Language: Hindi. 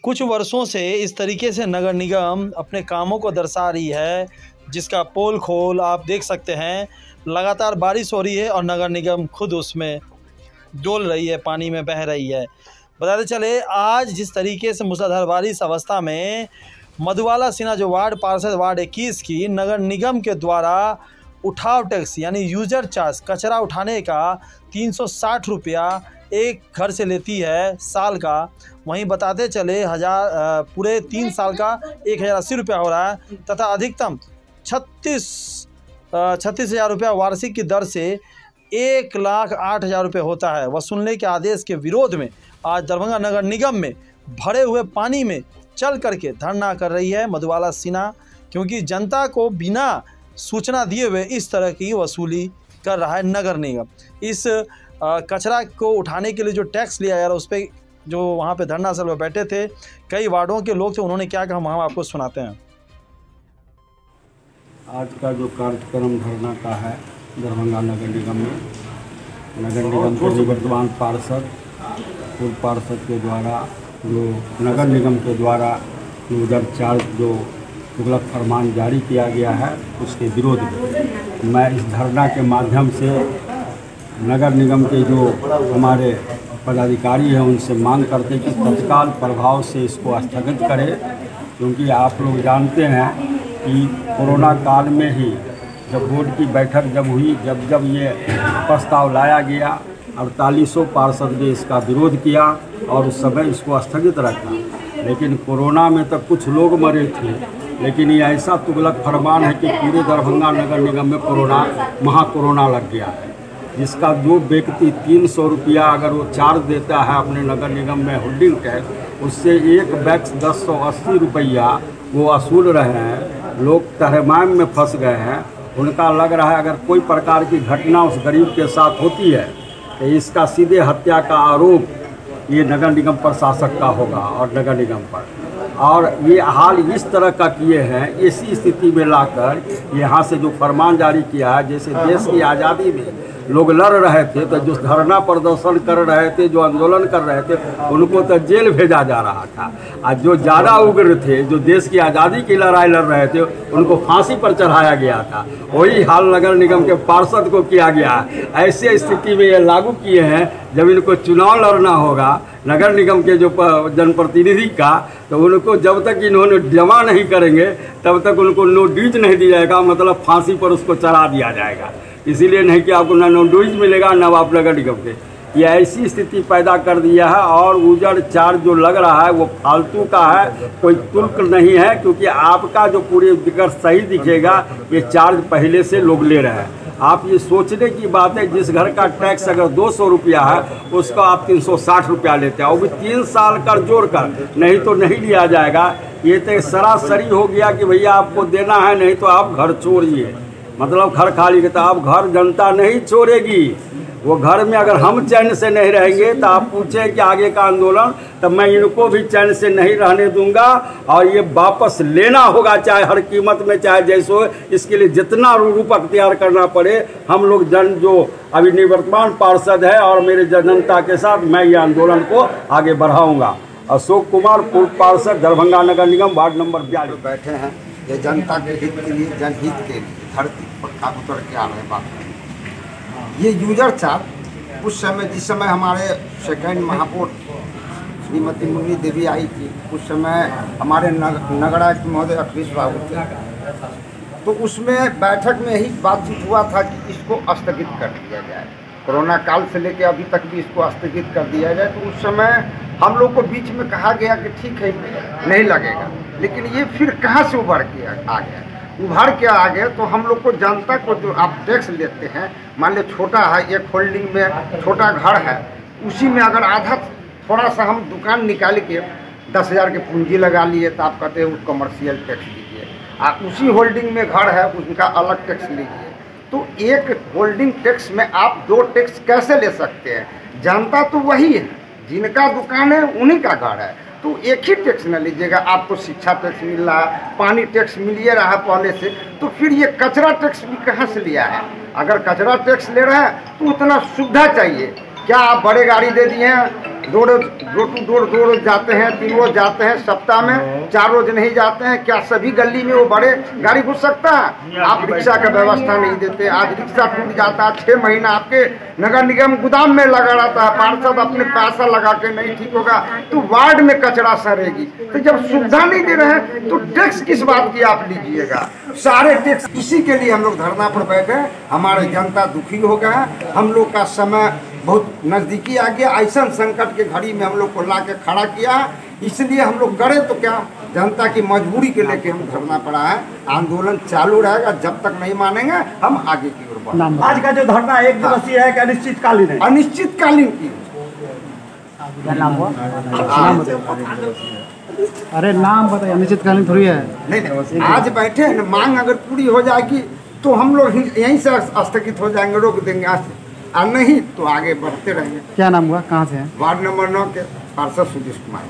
कुछ वर्षों से इस तरीके से नगर निगम अपने कामों को दर्शा रही है, जिसका पोल खोल आप देख सकते हैं। लगातार बारिश हो रही है और नगर निगम खुद उसमें डोल रही है, पानी में बह रही है। बताते चले, आज जिस तरीके से मूसलाधार बारिश अवस्था में मधुबाला सिन्हा जो वार्ड पार्षद वार्ड 21 की नगर निगम के द्वारा उठाव टैक्स यानी यूजर चार्ज कचरा उठाने का 360 रुपया एक घर से लेती है साल का। वहीं बताते चले पूरे 3 साल का 1080 रुपया हो रहा है तथा अधिकतम 36,000 रुपया वार्षिक की दर से 1,08,000 रुपये होता है। वसूलने के आदेश के विरोध में आज दरभंगा नगर निगम में भरे हुए पानी में चल करके धरना कर रही है मधुबाला सिन्हा, क्योंकि जनता को बिना सूचना दिए हुए इस तरह की वसूली कर रहा है नगर निगम। इस कचरा को उठाने के लिए जो टैक्स लिया जा रहा है उस पर जो वहाँ पे धरना स्थल पर बैठे थे कई वार्डों के लोग थे, उन्होंने क्या कहा हम आपको सुनाते हैं। आज का जो कार्यक्रम धरना का है दरभंगा नगर निगम में, नगर निगम के निवर्तमान पार्षद पूर्व पार्षद के द्वारा जो नगर निगम के द्वारा यूजर चार्ज जो तुगलक फरमान जारी किया गया है उसके विरोध में मैं इस धरना के माध्यम से नगर निगम के जो हमारे पदाधिकारी हैं उनसे मांग करते कि तत्काल प्रभाव से इसको स्थगित करें, क्योंकि आप लोग जानते हैं कि कोरोना काल में ही जब बोर्ड की बैठक जब हुई, जब ये प्रस्ताव लाया गया 48 पार्षद ने इसका विरोध किया और उस समय इसको स्थगित रखा। लेकिन कोरोना में तो कुछ लोग मरे थे, लेकिन ये ऐसा तुगलक फरमान है कि पूरे दरभंगा नगर निगम में महाकोरोना लग गया है, जिसका जो व्यक्ति 300 रुपया अगर वो चार्ज देता है अपने नगर निगम में होल्डिंग टैक्स, उससे एक वैक्स 1080 रुपया वो वसूल रहे हैं। लोग तहमाम में फंस गए हैं। उनका लग रहा है अगर कोई प्रकार की घटना उस गरीब के साथ होती है तो इसका सीधे हत्या का आरोप ये नगर निगम प्रशासक का होगा और नगर निगम पर। और ये हाल इस तरह का किए हैं, इसी स्थिति में लाकर यहाँ से जो फरमान जारी किया है, जैसे देश की आज़ादी में लोग लड़ रहे थे तो जो धरना प्रदर्शन कर रहे थे, जो आंदोलन कर रहे थे, उनको तो जेल भेजा जा रहा था। और जो ज़्यादा उग्र थे, जो देश की आज़ादी की लड़ाई लड़ रहे थे, उनको फांसी पर चढ़ाया गया था। वही हाल नगर निगम के पार्षद को किया गया। ऐसे स्थिति में ये लागू किए हैं, जब इनको चुनाव लड़ना होगा नगर निगम के जो जनप्रतिनिधि का, तो उनको जब तक इन्होंने जमा नहीं करेंगे तब तक उनको नोटिस नहीं दिया जाएगा, मतलब फांसी पर उसको चढ़ा दिया जाएगा। इसीलिए नहीं कि आपको ना नोटिस मिलेगा ना आप नगर निगम के। ये ऐसी स्थिति पैदा कर दिया है। और यूजर चार्ज जो लग रहा है वो फालतू का है, कोई तुल्क नहीं है, क्योंकि आपका जो पूरे दिक्कत सही दिखेगा ये चार्ज पहले से लोग ले रहे हैं। आप ये सोचने की बात है, जिस घर का टैक्स अगर 200 रुपया है उसका आप 360 रुपया लेते हैं, वो भी 3 साल का जोड़ कर, नहीं तो नहीं लिया जाएगा। ये तो सरासरी हो गया कि भैया आपको देना है, नहीं तो आप घर छोड़िए, मतलब घर खाली के। तो आप घर जनता नहीं छोड़ेगी, वो घर में अगर हम चैन से नहीं रहेंगे तो आप पूछें कि आगे का आंदोलन, तब मैं इनको भी चैन से नहीं रहने दूंगा और ये वापस लेना होगा, चाहे हर कीमत में, चाहे जैसे हो। इसके लिए जितना रूप अख्तियार करना पड़े, हम लोग जो अभी निवर्तमान पार्षद है और मेरे जनता के साथ मैं ये आंदोलन को आगे बढ़ाऊंगा। अशोक कुमार, पूर्व पार्षद, दरभंगा नगर निगम, वार्ड नंबर 42। बैठे हैं ये जनता के हित के लिए, जनहित के लिए धरती पर खाद उतर के आ रहे बात करें। ये यूजर चार्ज उस समय, जिस समय हमारे सेकेंड महापौर श्रीमती मुन्नी देवी आई थी, उस समय हमारे नगरायुक्त महोदय अखिलेश बाबू थे, तो उसमें बैठक में ही बातचीत हुआ था कि इसको स्थगित कर दिया जाए। कोरोना काल से लेकर अभी तक भी इसको स्थगित कर दिया जाए। तो उस समय हम लोग को बीच में कहा गया कि ठीक है नहीं लगेगा, लेकिन ये फिर कहाँ से उभर के आ गया? उभर के आ गए तो हम लोग को जनता को जो आप टैक्स लेते हैं, मान लो छोटा है, एक होल्डिंग में छोटा घर है, उसी में अगर आधा थोड़ा सा हम दुकान निकाल के 10,000 के पूंजी लगा लिए तो आप कहते हैं वो कमर्शियल टैक्स लीजिए। उसी होल्डिंग में घर है उनका अलग टैक्स लीजिए। तो एक होल्डिंग टैक्स में आप 2 टैक्स कैसे ले सकते हैं? जनता तो वही है, जिनका दुकान है उन्हीं का घर है, तो एक ही टैक्स न लीजिएगा। आपको शिक्षा टैक्स मिल रहा है, पानी टैक्स मिल रहा है पहले से, तो फिर ये कचरा टैक्स भी कहाँ से लिया है? अगर कचरा टैक्स ले रहे हैं तो उतना सुविधा चाहिए क्या आप बड़े गाड़ी दे दिए हैं, डोर टू डोर जाते हैं, 3 रोज जाते हैं, सप्ताह में 4 रोज नहीं जाते हैं, क्या सभी गली में वो बड़े गाड़ी घुस सकता है? आप रिक्शा का व्यवस्था नहीं देते। आज रिक्शा टूट जाता है, 6 महीना आपके नगर निगम गोदाम में लगा रहता है, पार्षद अपने पैसा लगा के नहीं ठीक होगा तो वार्ड में कचरा सड़ेगी। तो जब सुविधा नहीं दे रहे हैं तो टैक्स किस बात की आप लीजिएगा? सारे टैक्स, इसी के लिए हम लोग धरना पर बैठे। हमारे जनता दुखी हो गया है, हम लोग का समय बहुत नज़दीकी आ गया। ऐसा संकट के घड़ी में हम लोग को ला के खड़ा किया, इसलिए हम लोग करें तो क्या, जनता की मजबूरी के लेके हम धरना पड़ा है। आंदोलन चालू रहेगा, जब तक नहीं मानेंगे हम आगे की ओर बढ़ेंगे। आज का जो धरना 1 दिवसीय है कि अनिश्चितकालीन है? अनिश्चितकालीन की। क्या नाम हुआ? अरे नाम बताइए, अनिश्चितकालीन थोड़ी है। नहीं, आज बैठे हैं, मांग अगर पूरी हो जाएगी तो हम लोग यहीं से स्थगित हो जाएंगे, रोक देंगे आज से, और नहीं तो आगे बढ़ते रहेंगे। क्या नाम हुआ, कहाँ से है? वार्ड नंबर 9 के पार्षद सुदेश कुमार।